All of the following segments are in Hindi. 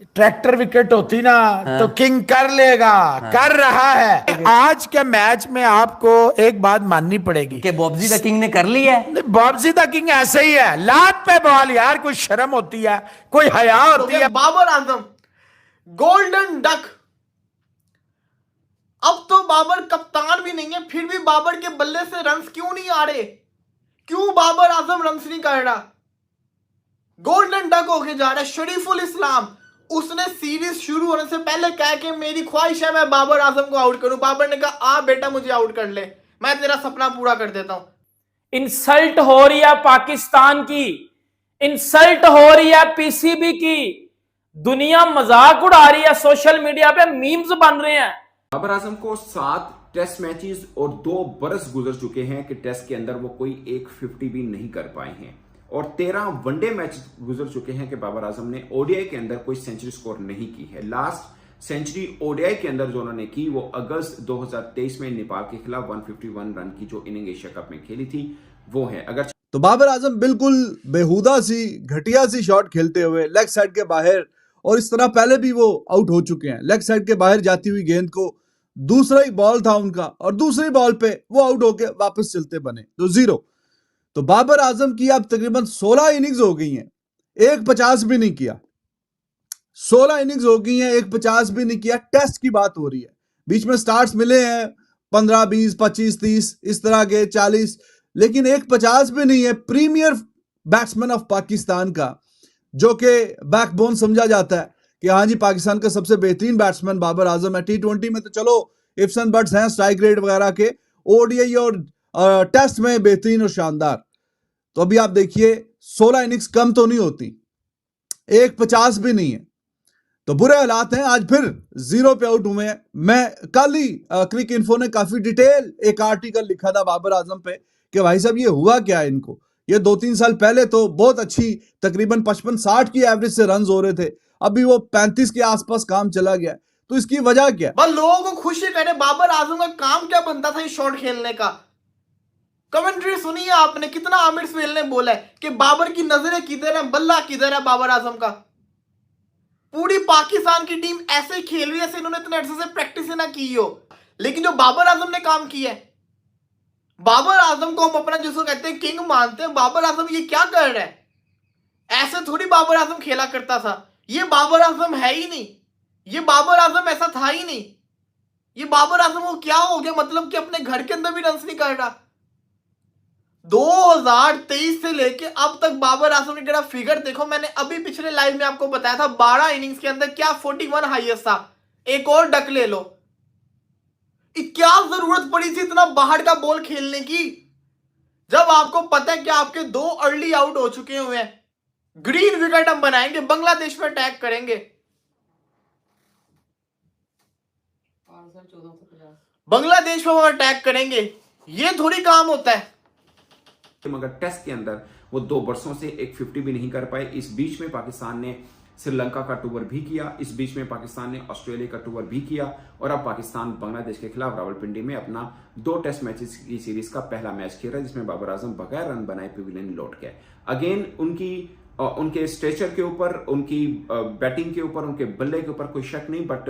ट्रैक्टर विकेट होती ना तो किंग कर लेगा, कर रहा है। आज के मैच में आपको एक बात माननी पड़ेगी कि बॉबजी द किंग ने कर लिया है। बॉबजी द किंग ऐसे ही है, लात पे बॉल यार, कोई शर्म होती है, कोई हया होती है। Babar Azam golden duck. अब तो बाबर कप्तान भी नहीं है, फिर भी बाबर के बल्ले से रन्स क्यों नहीं आ रहे? क्यों बाबर आजम रन्स नहीं कर रहा? गोल्डन डक होके जा रहा है। शरीफुल इस्लाम, उसने सीरीज शुरू होने से पहले कहा कि मेरी ख्वाहिश है मैं बाबर आजम को आउट करूं। बाबर ने कहा आ बेटा मुझे आउट कर ले, मैं तेरा सपना पूरा कर देता हूं। इंसल्ट हो रही है पाकिस्तान की, इंसल्ट हो रही है पीसीबी की, दुनिया मजाक उड़ा रही है, सोशल मीडिया पे मीम्स बन रहे हैं। बाबर आजम को 7 टेस्ट मैचेस और 2 बरस गुजर चुके हैं कि टेस्ट के अंदर वो कोई एक 50 भी नहीं कर पाए हैं, और 13 वनडे मैच गुजर चुके हैं कि बाबर आजम ने ओडीआई के अंदर कोई सेंचुरी स्कोर नहीं की है। लास्ट सेंचुरी ओडीआई के अंदर जो उन्होंने की वो अगस्त 2023 में नेपाल के खिलाफ 151 रन की जो इनिंग एशिया कप में खेली थी वो है। अगर तो बाबर आजम बिल्कुल बेहुदा सी घटिया सी शॉट खेलते हुए लेग साइड के बाहर, और इस तरह पहले भी वो आउट हो चुके हैं। लेग साइड के बाहर जाती हुई गेंद को दूसरा ही बॉल था उनका, और दूसरी बॉल पे वो आउट होके वापस चलते बने तो 0। तो बाबर आजम की अब तकरीबन 16 इनिंग्स हो गई हैं, 150 भी नहीं किया। 16 इनिंग्स हो गई हैं, 150 भी नहीं किया। टेस्ट की बात हो रही है, बीच में स्टार्ट्स मिले हैं 15, 20, 25, 30 इस तरह के 40, लेकिन 150 भी नहीं है। प्रीमियर बैट्समैन ऑफ पाकिस्तान का, जो कि बैकबोन समझा जाता है कि हाँ जी पाकिस्तान का सबसे बेहतरीन बैट्समैन बाबर आजम है। T20 में तो चलो इफ्स एंड बट्स हैं स्ट्राइक रेट वगैरह के, ओडीआई और टेस्ट में बेहतरीन और शानदार। तो अभी आप देखिए 16 इनिंग्स कम तो नहीं होती, 150 भी नहीं है, तो बुरे हालात हैं। आज फिर 0 पे आउट हुए हैं। मैं कल ही क्रिक इन्फो ने काफी डिटेल एक आर्टिकल लिखा था बाबर आजम पे कि भाई साहब ये हुआ क्या है इनको। ये 2-3 साल पहले तो बहुत अच्छी तकरीबन 55-60 की एवरेज से रन हो रहे थे, अभी वो 35 के आसपास काम चला गया। तो इसकी वजह क्या? बस लोगों को खुशी करे। बाबर आजम का काम क्या बनता था इस शॉट खेलने का? कमेंट्री सुनी है आपने, कितना आमिर सुहेल ने बोला है कि बाबर की नजरें किधर है, बल्ला किधर है बाबर आजम का। पूरी पाकिस्तान की टीम ऐसे खेल रही है जैसे इन्होंने इतने अरसे से प्रैक्टिस ना की हो। लेकिन जो बाबर आजम ने काम किया है, बाबर आजम को हम अपना जिसको कहते हैं किंग मानते हैं, बाबर आजम ये क्या कर रहा है? ऐसे थोड़ी बाबर आजम खेला करता था। ये बाबर आजम है ही नहीं, ये बाबर आजम ऐसा था ही नहीं। ये बाबर आजम वो क्या हो गया, मतलब कि अपने घर के अंदर भी रन नहीं कर रहा। 2023 से लेके अब तक बाबर आजम ने क्या फिगर देखो, मैंने अभी पिछले लाइव में आपको बताया था 12 इनिंग्स के अंदर क्या 41 हाईएस्ट था। एक और डक ले लो। क्या जरूरत पड़ी थी इतना बाहर का बॉल खेलने की, जब आपको पता है कि आपके 2 अर्ली आउट हो चुके हुए हैं। ग्रीन विकेट हम बनाएंगे, बांग्लादेश में अटैक करेंगे। बांग्लादेश में हम अटैक करेंगे, ये थोड़ी काम होता है। मगर टेस्ट के अंदर वो 2 वर्षों से एक 50 भी नहीं कर पाए। इस बीच में पाकिस्तान ने श्रीलंका का टूर भी किया, इस बीच में पाकिस्तान ने ऑस्ट्रेलिया का टूर भी किया, और अब पाकिस्तान बांग्लादेश के खिलाफ रावलपिंडी में अपना 2 टेस्ट मैचेस की सीरीज का पहला मैच खेल रहा है, जिसमें बाबर आजम बगैर रन बनाए पवेलियन लौट गए। अगेन उनके स्ट्रेचर के ऊपर, उनकी बैटिंग के ऊपर, उनके बल्ले के ऊपर कोई शक नहीं, बट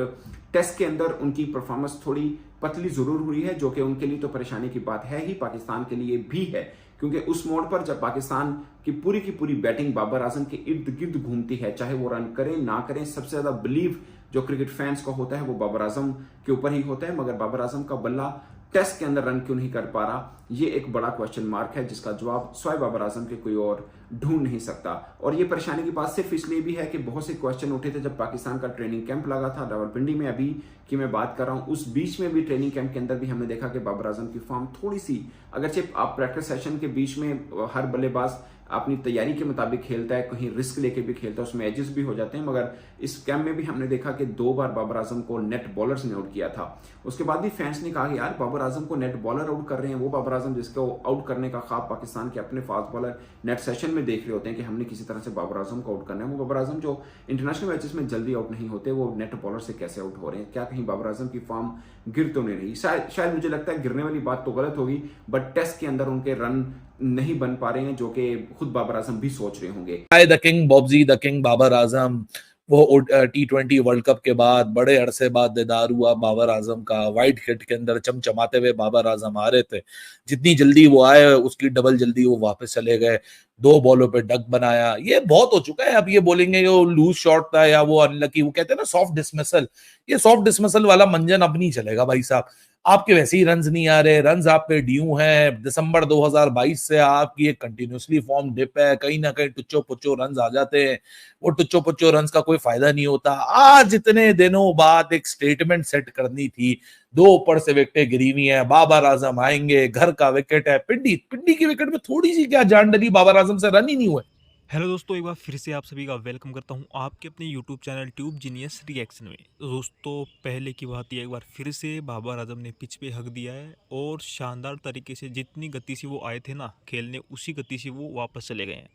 टेस्ट के अंदर उनकी परफॉर्मेंस थोड़ी पतली जरूर हुई है, जो कि उनके लिए तो परेशानी की बात है ही, पाकिस्तान के लिए भी है, क्योंकि उस मोड पर जब पाकिस्तान की पूरी बैटिंग बाबर आजम के इर्द गिर्द घूमती है, चाहे वो रन करें ना करें, सबसे ज्यादा बिलीव जो क्रिकेट फैंस को होता है वो बाबर आजम के ऊपर ही होता है। मगर बाबर आजम का बल्ला टेस्ट के अंदर रन क्यों नहीं कर पा रहा, ये एक बड़ा क्वेश्चन मार्क है, जिसका जवाब स्वाय बाबर आजम के कोई और ढूंढ नहीं सकता। और ये परेशानी की बात सिर्फ इसलिए भी है कि बहुत से क्वेश्चन उठे थे जब पाकिस्तान का ट्रेनिंग कैंप लगा था रावलपिंडी में, अभी की मैं बात कर रहा हूं, उस बीच में भी ट्रेनिंग कैंप के अंदर भी हमने देखा कि बाबर आजम की फॉर्म थोड़ी सी, अगरचे आप प्रैक्टिस सेशन के बीच में हर बल्लेबाज अपनी तैयारी के मुताबिक खेलता है, कहीं रिस्क लेके भी खेलता है, उसमें एजेस भी हो जाते हैं, मगर इस कैंप में भी हमने देखा कि 2 बार बाबर आजम को नेट बॉलर्स ने आउट किया था। उसके बाद भी फैंस ने कहा कि यार बाबर आजम को नेट बॉलर आउट कर रहे हैं, वो बाबर आजम जिसको आउट करने का ख्वाब पाकिस्तान के अपने फास्ट बॉलर नेट सेशन में देख रहे होते हैं कि हमने किसी तरह से बाबर आजम को आउट करना है। वो बाबर आजम जो इंटरनेशनल मैचेस में जल्दी आउट नहीं होते, वो नेट बॉलर से कैसे आउट हो रहे हैं? क्या कहीं बाबर आजम की फॉर्म गिर तो नहीं रही? शायद मुझे लगता है गिरने वाली बात तो गलत होगी, बट टेस्ट के अंदर उनके रन नहीं बन पा रहे हैं, जो कि खुद बाबर आजम भी सोच रहे होंगे। द किंग बॉबजी द किंग बाबर आजम वो T20 वर्ल्ड कप के बाद बड़े अरसे बाद दीदार हुआ बाबर आजम का। वाइट किट के अंदर चमचमाते हुए बाबर आजम आ रहे थे, जितनी जल्दी वो आए उसकी डबल जल्दी वो वापस चले गए, 2 बॉलों पे डक बनाया। ये बहुत हो चुका है। अब ये बोलेंगे वो लूज शॉट था या वो अनलकी, वो कहते हैं ना सॉफ्ट डिसमिसल, ये सॉफ्ट डिसमिसल वाला मंजन अब नहीं चलेगा भाई साहब। आपके वैसे ही रन्स नहीं आ रहे, रन्स आप पे ड्यू हैं। दिसंबर 2022 से आपकी एक कंटिन्यूसली फॉर्म डिप है, कहीं ना कहीं टुच्चो पुच्चो रन्स आ जाते हैं। वो टुच्चो पुच्चो रन्स का कोई फायदा नहीं होता। आज इतने दिनों बाद एक स्टेटमेंट सेट करनी थी, 2 ऊपर से विकेटें गिरी हुई हैं, बाबर आजम आएंगे, घर का विकेट है, पिंडी की विकेट में थोड़ी सी क्या जान डली, बाबर आजम से रन ही नहीं हुए। हेलो दोस्तों, एक बार फिर से आप सभी का वेलकम करता हूं आपके अपने YouTube channel tube genius reaction में। तो दोस्तों, पहले की बात यह एक बार फिर से बाबर आजम ने पिच पे हक दिया है और शानदार तरीके से जितनी गति से वो आए थे ना खेलने, उसी गति से वो वापस चले गए हैं।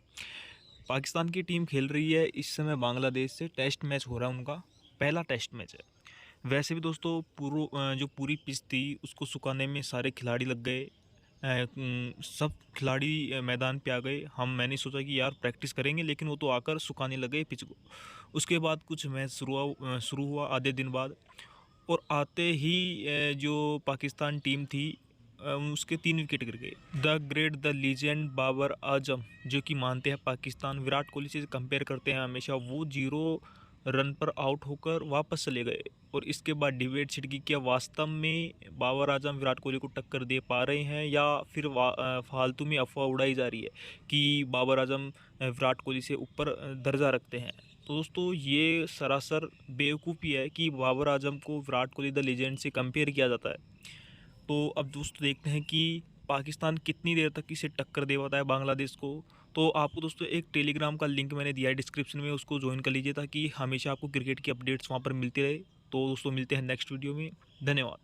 पाकिस्तान की टीम खेल रही है इस समय बांग्लादेश से, टेस्ट मैच हो रहा है उनका, पहला टेस्ट मैच है। वैसे भी दोस्तों जो पूरी पिच थी उसको सुखाने में सारे खिलाड़ी लग गए, सब खिलाड़ी मैदान पे आ गए। मैंने सोचा कि यार प्रैक्टिस करेंगे, लेकिन वो तो आकर सुखाने लगे पिच को। उसके बाद कुछ मैच शुरू हुआ आधे दिन बाद, और आते ही जो पाकिस्तान टीम थी उसके 3 विकेट गिर गए। The great the legend Babar Azam, जो कि मानते हैं पाकिस्तान विराट कोहली से कंपेयर करते हैं हमेशा, वो 0 रन पर आउट होकर वापस चले गए। और इसके बाद डिबेट छिड़ गई, क्या वास्तव में बाबर आजम विराट कोहली को टक्कर दे पा रहे हैं, या फिर फालतू में अफवाह उड़ाई जा रही है कि बाबर आजम विराट कोहली से ऊपर दर्जा रखते हैं। तो दोस्तों, ये सरासर बेवकूफ़ी है कि बाबर आजम को विराट कोहली द लेजेंड से कंपेयर किया जाता है। तो अब दोस्तों देखते हैं कि पाकिस्तान कितनी देर तक इसे टक्कर दे पाता है बांग्लादेश को। तो आपको दोस्तों एक टेलीग्राम का लिंक मैंने दिया है डिस्क्रिप्शन में, उसको ज्वाइन कर लीजिए ताकि हमेशा आपको क्रिकेट की अपडेट्स वहाँ पर मिलती रहे। तो दोस्तों मिलते हैं नेक्स्ट वीडियो में, धन्यवाद।